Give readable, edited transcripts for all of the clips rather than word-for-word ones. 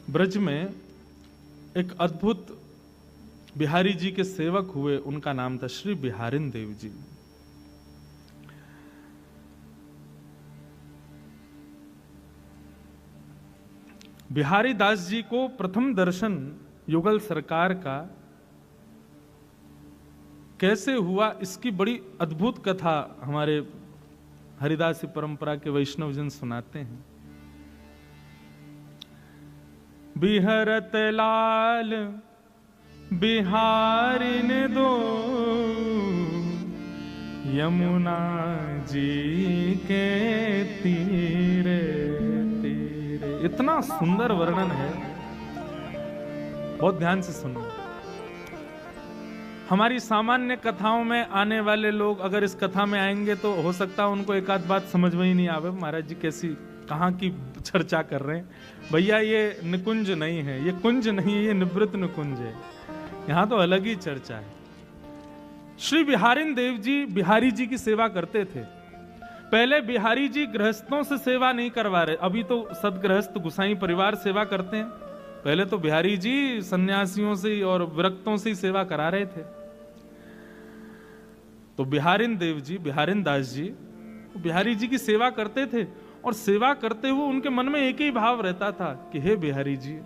ब्रज में एक अद्भुत बिहारी जी के सेवक हुए, उनका नाम था श्री बिहारिन देव जी। बिहारी दास जी को प्रथम दर्शन युगल सरकार का कैसे हुआ, इसकी बड़ी अद्भुत कथा हमारे हरिदासी परंपरा के वैष्णव जन सुनाते हैं। बिहरत लाल बिहारिन दो यमुना जी के तीरे तीरे। इतना सुंदर वर्णन है, बहुत ध्यान से सुनो। हमारी सामान्य कथाओं में आने वाले लोग अगर इस कथा में आएंगे तो हो सकता है उनको एक आध बात समझ में ही नहीं आवे, महाराज जी कैसी कहाँ की चर्चा कर रहे हैं। भैया ये निकुंज नहीं है, ये कुंज नहीं है, ये निवृत्त निकुंज है, यहाँ तो अलग ही चर्चा है। श्री बिहारिन देव जी बिहारी जी की सेवा करते थे। पहले बिहारी जी गृहस्थों से सेवा नहीं करवा रहे, अभी तो सदगृहस्थ गुसाई परिवार सेवा करते हैं, पहले तो बिहारी जी सन्यासियों से और विरक्तों से ही सेवा करा रहे थे। तो बिहारिन देव जी बिहारिन दास जी बिहारी जी की सेवा करते थे, और सेवा करते हुए उनके मन में एक ही भाव रहता था कि हे बिहारी जी,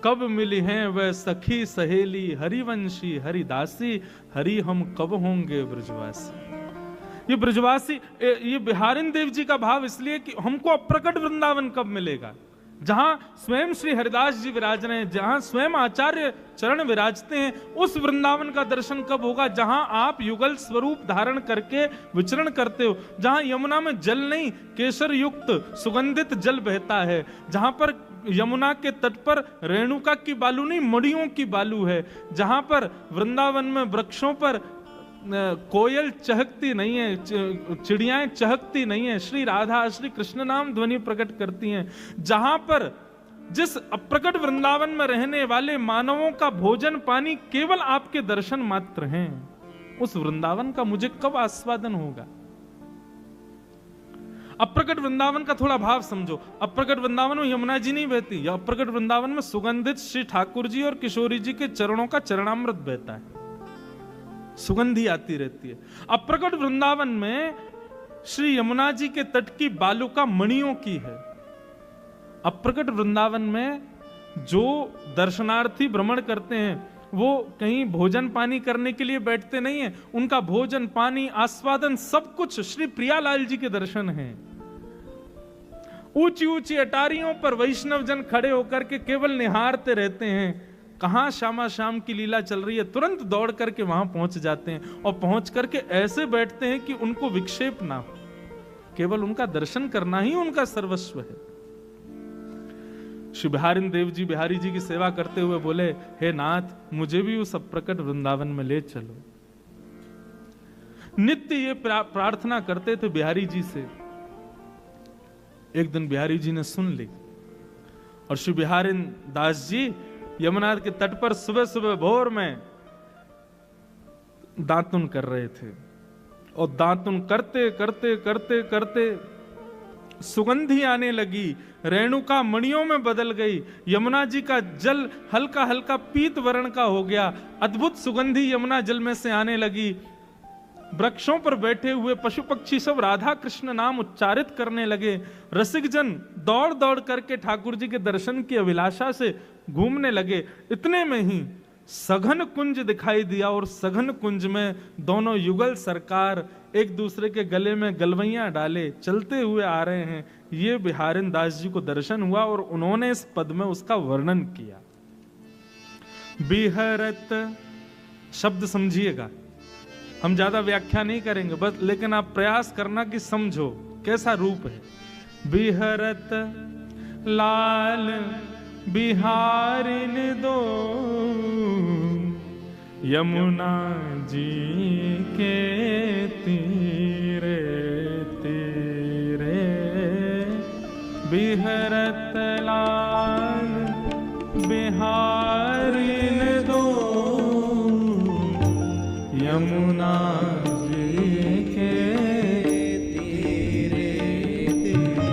कब मिली हैं वह सखी सहेली हरिवंशी हरिदासी, हरि हम कब होंगे ब्रजवासी। ये ब्रजवासी, ये बिहारिन देव जी का भाव इसलिए कि हमको अप्रकट वृंदावन कब मिलेगा, जहां स्वयं श्री हरिदास जी विराज रहे हैं, जहां स्वयं आचार्य चरण विराजते हैं, उस वृंदावन का दर्शन कब होगा जहां आप युगल स्वरूप धारण करके विचरण करते हो, जहां यमुना में जल नहीं केसर युक्त सुगंधित जल बहता है, जहां पर यमुना के तट पर रेणुका की बालू नहीं मड़ियों की बालू है, जहां पर वृंदावन में वृक्षों पर कोयल चहकती नहीं है, चिड़ियाएं चहकती नहीं है, श्री राधा श्री कृष्ण नाम ध्वनि प्रकट करती हैं, जहां पर जिस अप्रकट वृंदावन में रहने वाले मानवों का भोजन पानी केवल आपके दर्शन मात्र हैं, उस वृंदावन का मुझे कब आस्वादन होगा। अप्रकट वृंदावन का थोड़ा भाव समझो। अप्रकट वृंदावन में यमुना जी नहीं बहती, या अप्रकट वृंदावन में सुगंधित श्री ठाकुर जी और किशोरी जी के चरणों का चरणामृत बहता है, सुगंधी आती रहती है। अप्रकट वृंदावन में श्री यमुना जी के तट की बालुका मणियों की है। अप्रकट वृंदावन में जो दर्शनार्थी भ्रमण करते हैं वो कहीं भोजन पानी करने के लिए बैठते नहीं है, उनका भोजन पानी आस्वादन सब कुछ श्री प्रियालाल जी के दर्शन हैं। ऊंची ऊंची अटारियों पर वैष्णव जन खड़े होकर के केवल निहारते रहते हैं, कहां श्यामा श्याम की लीला चल रही है, तुरंत दौड़ करके वहां पहुंच जाते हैं, और पहुंच करके ऐसे बैठते हैं कि उनको विक्षेप ना हो, केवल उनका दर्शन करना ही उनका सर्वस्व है। श्री बिहारिन देव जी बिहारी जी की सेवा करते हुए बोले, हे नाथ मुझे भी उस अप्रकट वृंदावन में ले चलो। नित्य ये प्रार्थना करते थे बिहारी जी से। एक दिन बिहारी जी ने सुन ली, और श्री बिहारिन दास जी यमुना के तट पर सुबह सुबह भोर में दातुन कर रहे थे, और दातुन करते करते करते करते सुगंधी आने लगी, रेणुका मणियों में बदल गई, यमुना जी का जल हल्का हल्का पीत वर्ण का हो गया, अद्भुत सुगंधी यमुना जल में से आने लगी। वृक्षों पर बैठे हुए पशु पक्षी सब राधा कृष्ण नाम उच्चारित करने लगे। रसिक जन दौड़ दौड़ करके ठाकुर जी के दर्शन की अभिलाषा से घूमने लगे। इतने में ही सघन कुंज दिखाई दिया, और सघन कुंज में दोनों युगल सरकार एक दूसरे के गले में गलवैयां डाले चलते हुए आ रहे हैं। ये बिहारिन दास जी को दर्शन हुआ, और उन्होंने इस पद में उसका वर्णन किया। बिहरत शब्द समझिएगा, हम ज्यादा व्याख्या नहीं करेंगे बस, लेकिन आप प्रयास करना कि समझो कैसा रूप है। बिहरत लाल बिहारिन दो यमुना जी के तीरे तीरे, बिहरत लाल बिहारिन दो यमुना जी के तीरे तीरे,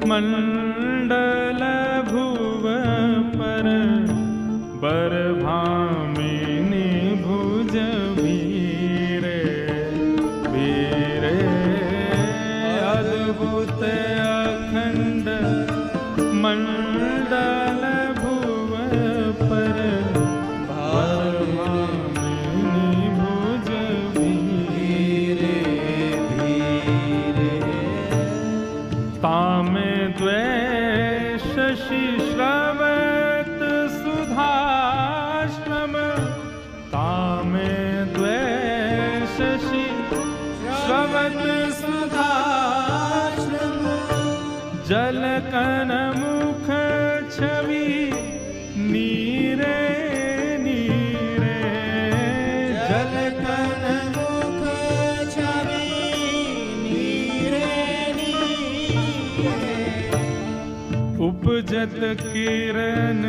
मंडल भुव पर बरभामिनी भुज भीरे भीरे अद्भुत अखंड मंडल भुव पर बरभामिनी भुज भीरे भीरे तामे शशि श्रवत सुधाश्रम तामे शशि श्रवत सुधाश्रम जलकन मुख छवि नीरे नीरे जलकन मुख छवि नीरे नीरे उपजत किरण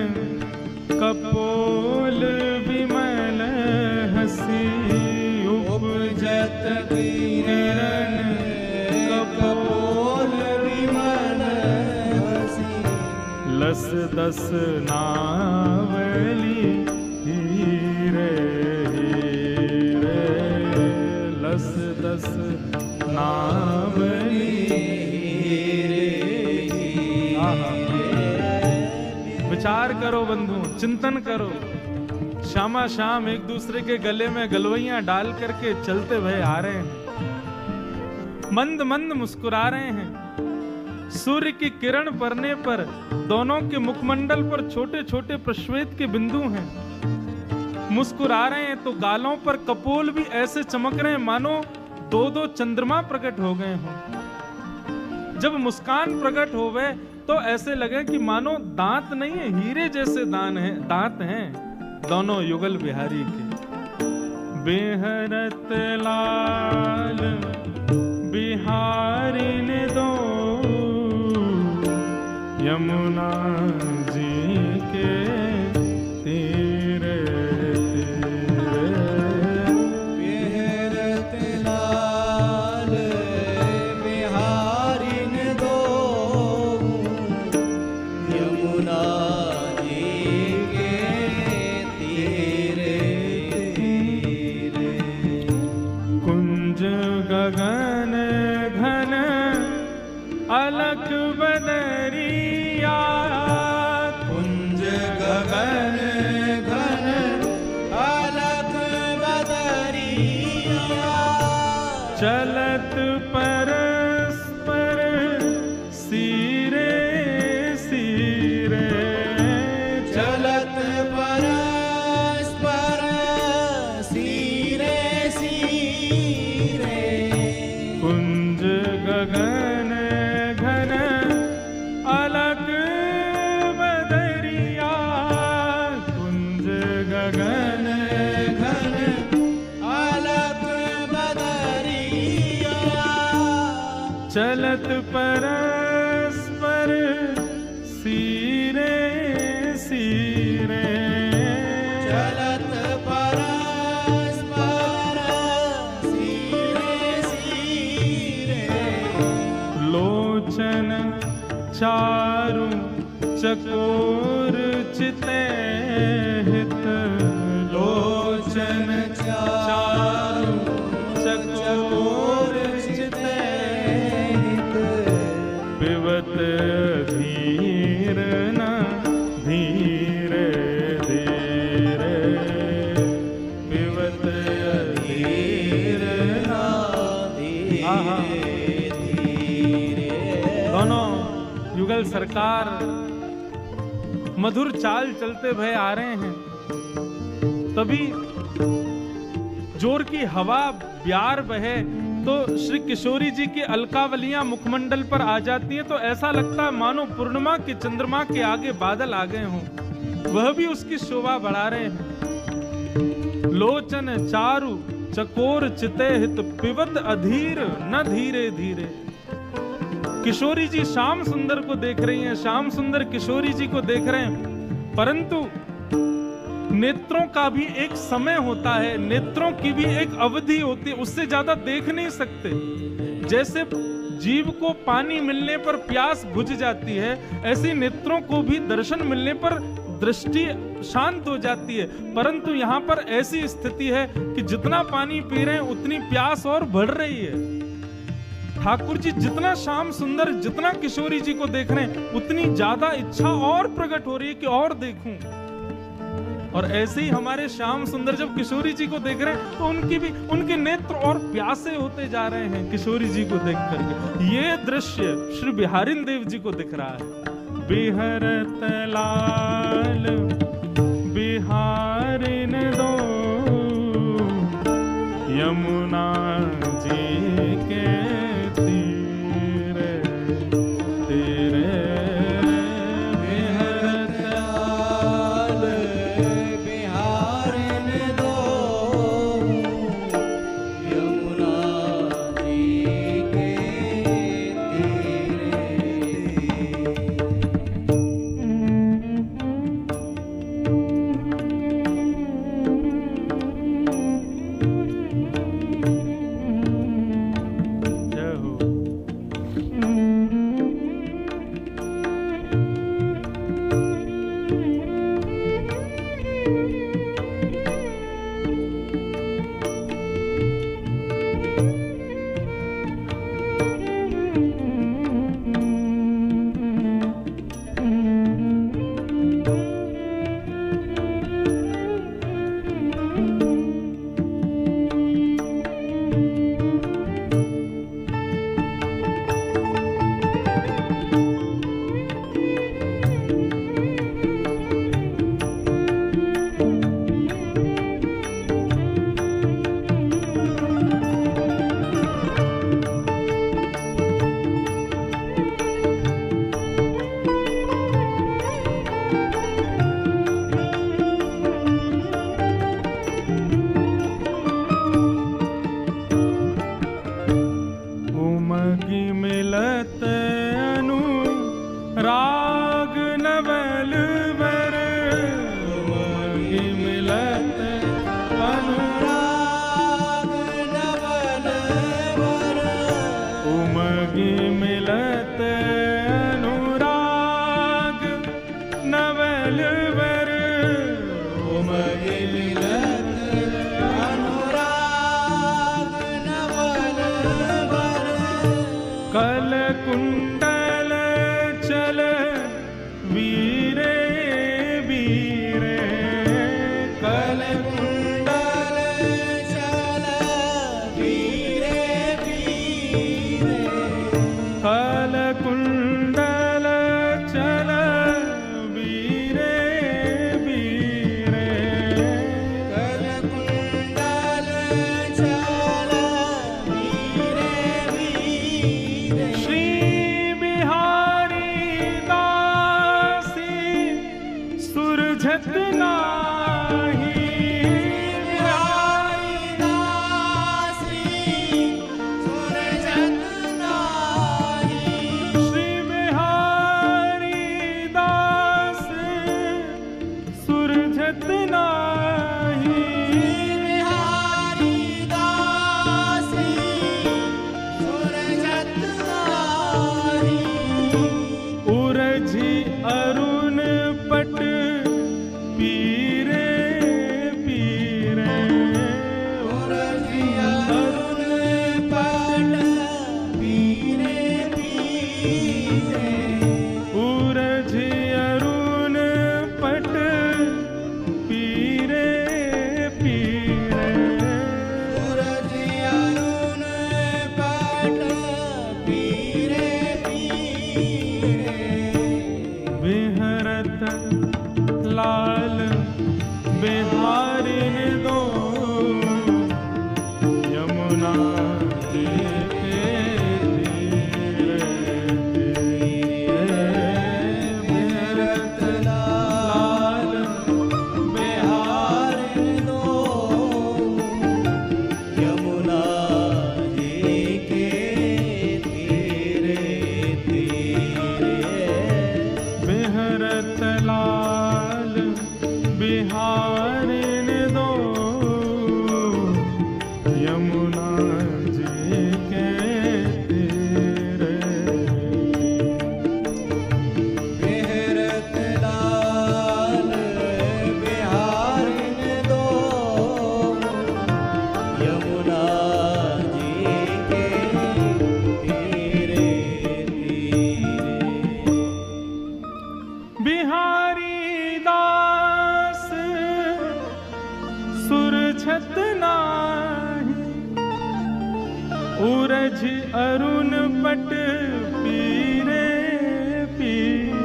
कपोल विमल हसी उपजत किरण कपोल विमल हसी लस दस नावली हीरे हीरे लस दस नावली विचार करो बंधु, चिंतन करो। शामा शाम एक दूसरे के गले में गलवैयां डाल करके चलते भय आ रहे हैं, मंद मंद मुस्कुरा रहे हैं। सूर्य की किरण पड़ने पर दोनों के मुखमंडल पर छोटे छोटे प्रश्वेत के बिंदु हैं। मुस्कुरा रहे हैं तो गालों पर कपोल भी ऐसे चमक रहे हैं मानो दो दो चंद्रमा प्रकट हो गए हों। जब मुस्कान प्रकट होवे तो ऐसे लगे कि मानो दांत नहीं है, हीरे जैसे दांत हैं दोनों युगल बिहारी के। बेहरत लाल बिहारी ने दो यमुना जी के तीरे तीरे बेहरत लाल बिहारी ने दो यमुना जी के तीरे तीरे कुंज गगन घन अलख बदरिया कुंज गगन घन अलख बदरिया चलत परस्पर सिरे सिरे चलत परस्पर सिरे सिरे कुंज गगन घन अलग बदरिया कुंज गगन घन अलग बदरिया चलत परस्पर सिरे सिरे चलत परस्पर सिरे सिरे लोचन चारु चकोर चिते हित लोचन चारु चकोर चिते हित पिबत धीर न धीरे धीरे पिबत धीर न धीरे दोनों युगल सरकार मधुर चाल चलते भय आ रहे हैं। तभी जोर की हवा ब्यार बहे तो श्री किशोरी जी की अलकावलियां मुखमंडल पर आ जाती हैं, तो ऐसा लगता है मानो पूर्णिमा के चंद्रमा के आगे बादल आ गए हों, वह भी उसकी शोभा बढ़ा रहे हैं। लोचन चारु चकोर चिते हित पिबत अधीर न धीरे धीरे। किशोरी जी श्याम सुंदर को देख रही हैं, श्याम सुंदर किशोरी जी को देख रहे हैं, परंतु नेत्रों का भी एक समय होता है, नेत्रों की भी एक अवधि होती है, उससे ज्यादा देख नहीं सकते। जैसे जीव को पानी मिलने पर प्यास बुझ जाती है, ऐसे नेत्रों को भी दर्शन मिलने पर दृष्टि शांत हो जाती है। परंतु यहाँ पर ऐसी स्थिति है कि जितना पानी पी रहे हैं उतनी प्यास और बढ़ रही है। ठाकुर जी जितना श्याम सुंदर, जितना किशोरी जी को देख रहे हैं, उतनी ज्यादा इच्छा और प्रकट हो रही है कि और देखूं। और ऐसे ही हमारे श्याम सुंदर जब किशोरी जी को देख रहे हैं तो उनके नेत्र और प्यासे होते जा रहे हैं किशोरी जी को देख करके। ये दृश्य श्री बिहारिन देव जी को दिख रहा है। बिहरत लाल बिहारिन दो यमुना जी के उरझ अरुण पट पीरे पीरे।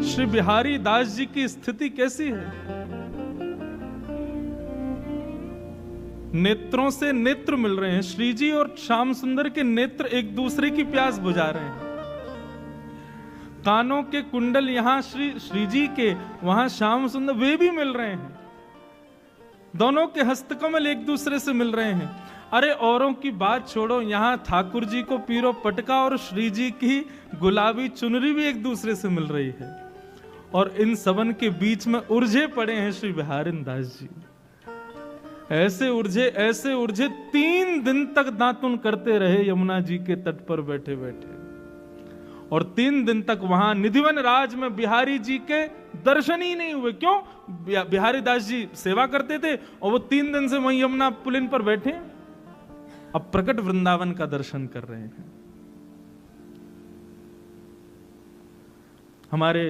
श्री बिहारी दास जी की स्थिति कैसी है? नेत्रों से नेत्र मिल रहे हैं। श्री जी और श्याम सुंदर के नेत्र एक दूसरे की प्यास बुझा रहे हैं। कानों के कुंडल यहां श्री जी के, वहां श्याम सुंदर, वे भी मिल रहे हैं। दोनों के हस्तकमल एक दूसरे से मिल रहे हैं। अरे औरों की बात छोड़ो, यहां ठाकुर जी को पीरो पटका और श्री जी की गुलाबी चुनरी भी एक दूसरे से मिल रही है। और इन सबन के बीच में उलझे पड़े हैं श्री बिहारी दास जी। ऐसे उलझे 3 दिन तक दातुन करते रहे यमुना जी के तट पर बैठे बैठे। और 3 दिन तक वहां निधिवन राज में बिहारी जी के दर्शन ही नहीं हुए। क्यों? बिहारी दास जी सेवा करते थे और वो 3 दिन से वहीं यमुना पुलिन पर बैठे, अब प्रकट वृंदावन का दर्शन कर रहे हैं। हमारे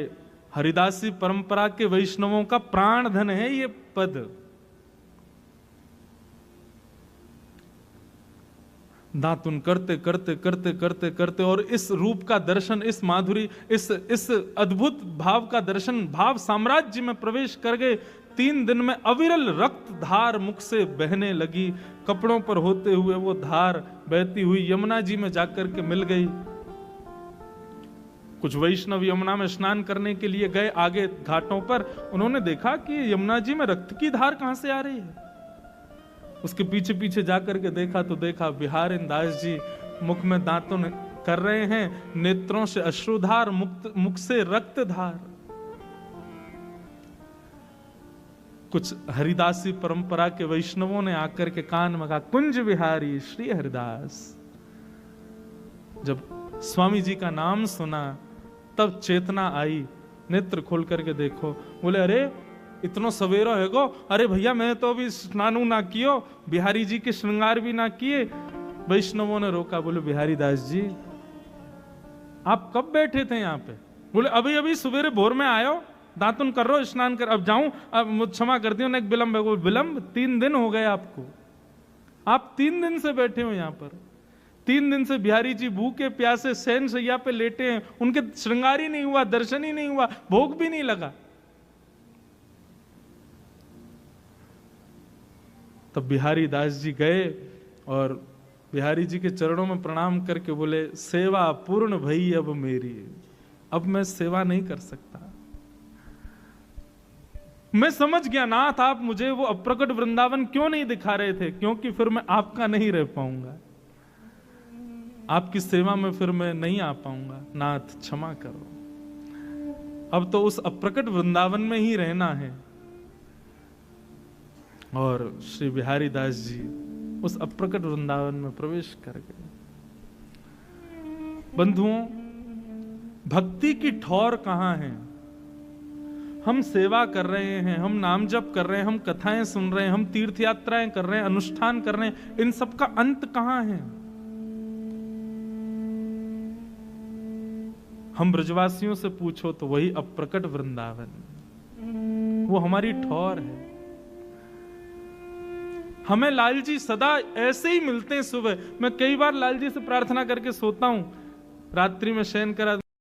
हरिदासी परंपरा के वैष्णवों का प्राण धन है ये पद। दातुन करते करते करते करते करते और इस रूप का दर्शन, इस माधुरी, इस अद्भुत भाव का दर्शन, भाव साम्राज्य में प्रवेश कर गए। 3 दिन में अविरल रक्त धार मुख से बहने लगी। कपड़ों पर होते हुए वो धार बहती हुई यमुना जी में जाकर के मिल गई। कुछ वैष्णव यमुना में स्नान करने के लिए गए आगे घाटों पर। उन्होंने देखा कि यमुना जी में रक्त की धार कहां से आ रही है। उसके पीछे पीछे जाकर के देखा तो देखा बिहारी दास जी मुख में दातुन कर रहे हैं, नेत्रों से अश्रुधार, मुख से रक्तधार। कुछ हरिदासी परंपरा के वैष्णवों ने आकर के कान में कहा, कुंज बिहारी श्री हरिदास। जब स्वामी जी का नाम सुना तब चेतना आई, नेत्र खोल करके देखो। बोले अरे इतनो सवेरा है गो। अरे भैया मैं तो अभी स्नानु ना कियो, बिहारी जी के श्रृंगार भी ना किए। वैष्णवों ने रोका, बोले बिहारी दास जी आप कब बैठे थे यहाँ पे? बोले अभी अभी सवेरे भोर में आयो, दातुन कर रो, स्नान कर, अब जाऊं, अब मुझे क्षमा कर दियो ना, एक विलंब है। विलंब? 3 दिन हो गए आपको, आप 3 दिन से बैठे हो यहाँ पर। 3 दिन से बिहारी जी भूखे प्यासे शयन शैया पे लेटे हैं, उनके श्रृंगार ही नहीं हुआ, दर्शन ही नहीं हुआ, भोग भी नहीं लगा। तब बिहारी दास जी गए और बिहारी जी के चरणों में प्रणाम करके बोले, सेवा पूर्ण भई अब मेरी, अब मैं सेवा नहीं कर सकता। मैं समझ गया नाथ, आप मुझे वो अप्रकट वृंदावन क्यों नहीं दिखा रहे थे, क्योंकि फिर मैं आपका नहीं रह पाऊंगा, आपकी सेवा में फिर मैं नहीं आ पाऊंगा। नाथ क्षमा करो, अब तो उस अप्रकट वृंदावन में ही रहना है। और श्री बिहारी दास जी उस अप्रकट वृंदावन में प्रवेश कर गए। बंधुओं, भक्ति की ठौर कहां है? हम सेवा कर रहे हैं, हम नाम जप कर रहे हैं, हम कथाएं सुन रहे हैं, हम तीर्थ यात्राएं कर रहे हैं, अनुष्ठान कर रहे हैं, इन सब का अंत कहां है? हम ब्रजवासियों से पूछो तो वही अप्रकट वृंदावन, वो हमारी ठौर है। हमें लाल जी सदा ऐसे ही मिलते हैं। सुबह मैं कई बार लाल जी से प्रार्थना करके सोता हूं, रात्रि में शयन करा